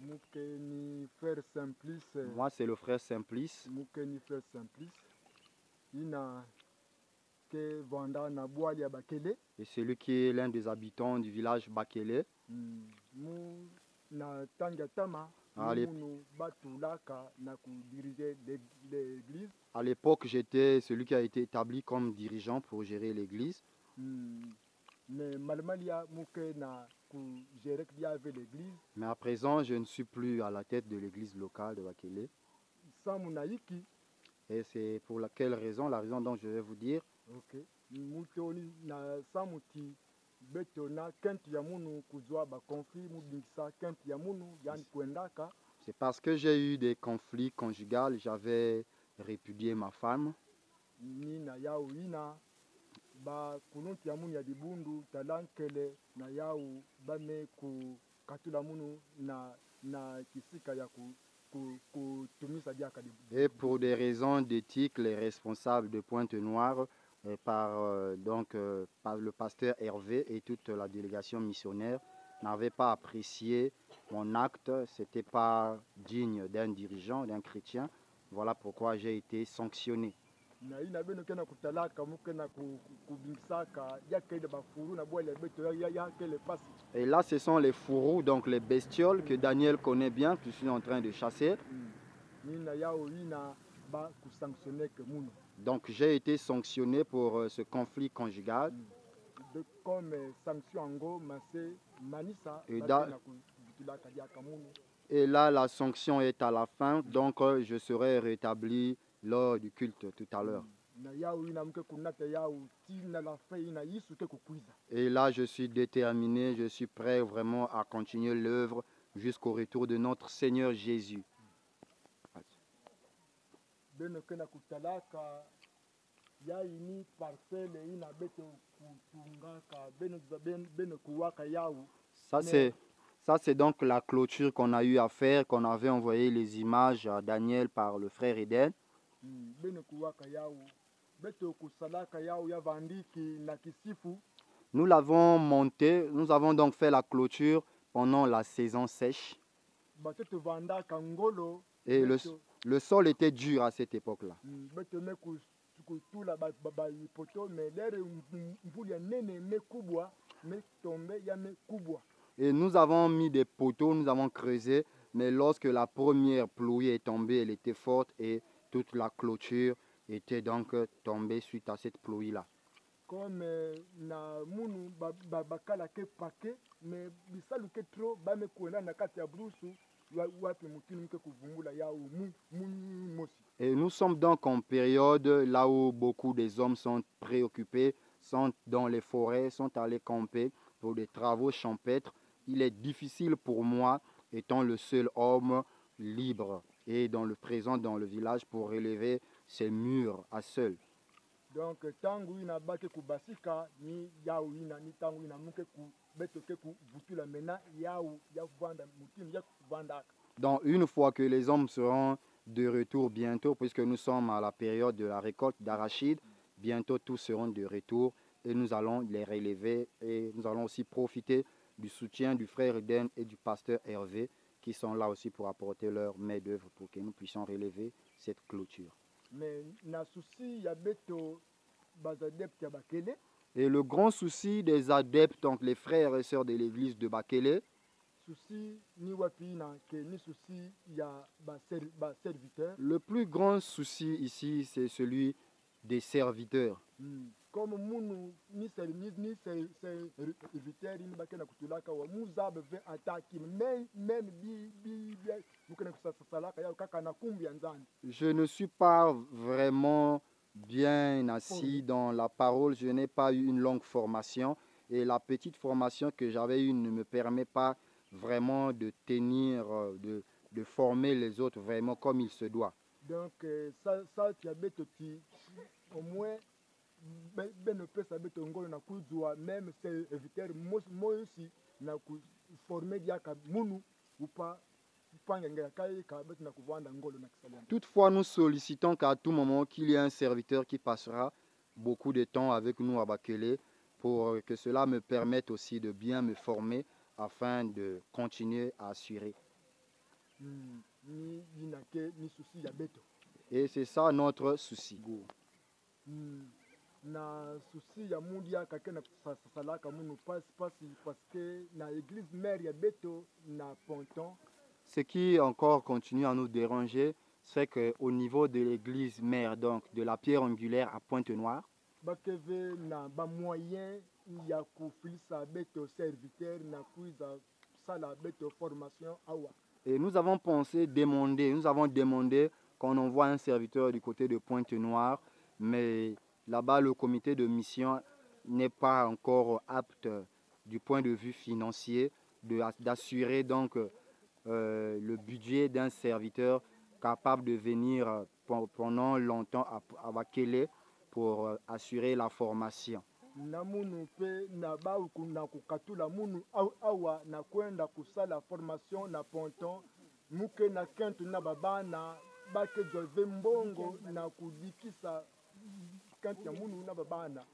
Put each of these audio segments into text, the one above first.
Moukeni frère Simplice. Moi, c'est le frère Simplice. Moukeni frère Simplice. Ina ke vanda na boali ya Bakele. Et c'est lui qui est l'un des habitants du village Bakele. Mu na tangatama. À À l'époque, j'étais celui qui a été établi comme dirigeant pour gérer l'église. Mais à présent, je ne suis plus à la tête de l'église locale de Bakele. Et c'est pour laquelle raison, la raison dont je vais vous dire. Okay. C'est parce que j'ai eu des conflits conjugaux, j'avais répudié ma femme. Et pour des raisons d'éthique, les responsables de Pointe-Noire, par le pasteur Hervé et toute la délégation missionnaire, n'avaient pas apprécié mon acte. Ce n'était pas digne d'un dirigeant, d'un chrétien. Voilà pourquoi j'ai été sanctionné. Et là, ce sont les fourreaux, donc les bestioles que Daniel connaît bien, que je suis en train de chasser. Donc j'ai été sanctionné pour ce conflit conjugal. Et là, la sanction est à la fin, donc je serai rétabli lors du culte tout à l'heure. Et là, je suis déterminé, je suis prêt vraiment à continuer l'œuvre jusqu'au retour de notre Seigneur Jésus. Ça, c'est donc la clôture qu'on a eu à faire, qu'on avait envoyé les images à Daniel par le frère Eden. Nous l'avons monté, nous avons donc fait la clôture pendant la saison sèche. Et le sol était dur à cette époque-là. Et nous avons mis des poteaux, nous avons creusé, mais lorsque la première pluie est tombée, elle était forte et toute la clôture était donc tombée suite à cette pluie-là. Et nous sommes donc en période là où beaucoup des hommes sont préoccupés, sont dans les forêts, sont allés camper pour des travaux champêtres. Il est difficile pour moi, étant le seul homme libre et présent dans le village, pour relever ces murs à seul. Donc, donc, une fois que les hommes seront de retour bientôt, puisque nous sommes à la période de la récolte d'arachide, bientôt tous seront de retour et nous allons les relever et nous allons aussi profiter du soutien du frère Eden et du pasteur Hervé qui sont là aussi pour apporter leur main-d'œuvre pour que nous puissions relever cette clôture. Et le grand souci des adeptes, donc les frères et sœurs de l'église de Bakele, le plus grand souci ici, c'est celui des serviteurs. Je ne suis pas vraiment bien assis dans la parole, je n'ai pas eu une longue formation et la petite formation que j'avais eue ne me permet pas vraiment de tenir, de former les autres vraiment comme il se doit. Donc, au moins, même serviteurs, moi aussi, formé ou pas. Toutefois, nous sollicitons qu'à tout moment qu'il y ait un serviteur qui passera beaucoup de temps avec nous à Bakele pour que cela me permette aussi de bien me former afin de continuer à assurer. ni inake ni souci ya beto. Et c'est ça notre souci. Na souci ya mundia kake na salaka munu pasi parce que na église mère ya beto na ponton. Ce qui encore continue à nous déranger, c'est qu'au niveau de l'église mère, donc de la pierre angulaire à Pointe-Noire, Bakeve na ba moyen ya kufilisa beto serviteur na kuiza sala beto formation awa. et nous avons demandé qu'on envoie un serviteur du côté de Pointe-Noire, mais là-bas le comité de mission n'est pas encore apte du point de vue financier d'assurer donc le budget d'un serviteur capable de venir pendant longtemps à Wakele pour assurer la formation. Na munu pe na ba na kukatula munu awa na kwenda kusala formation na ponton muke na kentu na babana bake jove mbongo na kudikisa kentu ya munu na babana.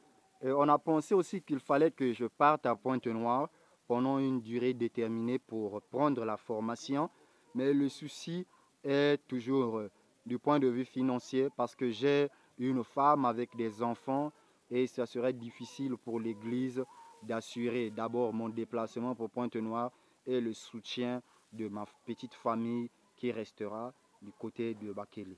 Et on a pensé aussi qu'il fallait que je parte à Pointe-Noire pendant une durée déterminée pour prendre la formation. Mais le souci est toujours du point de vue financier parce que j'ai une femme avec des enfants et ça serait difficile pour l'Église d'assurer d'abord mon déplacement pour Pointe-Noire et le soutien de ma petite famille qui restera du côté de Bakele.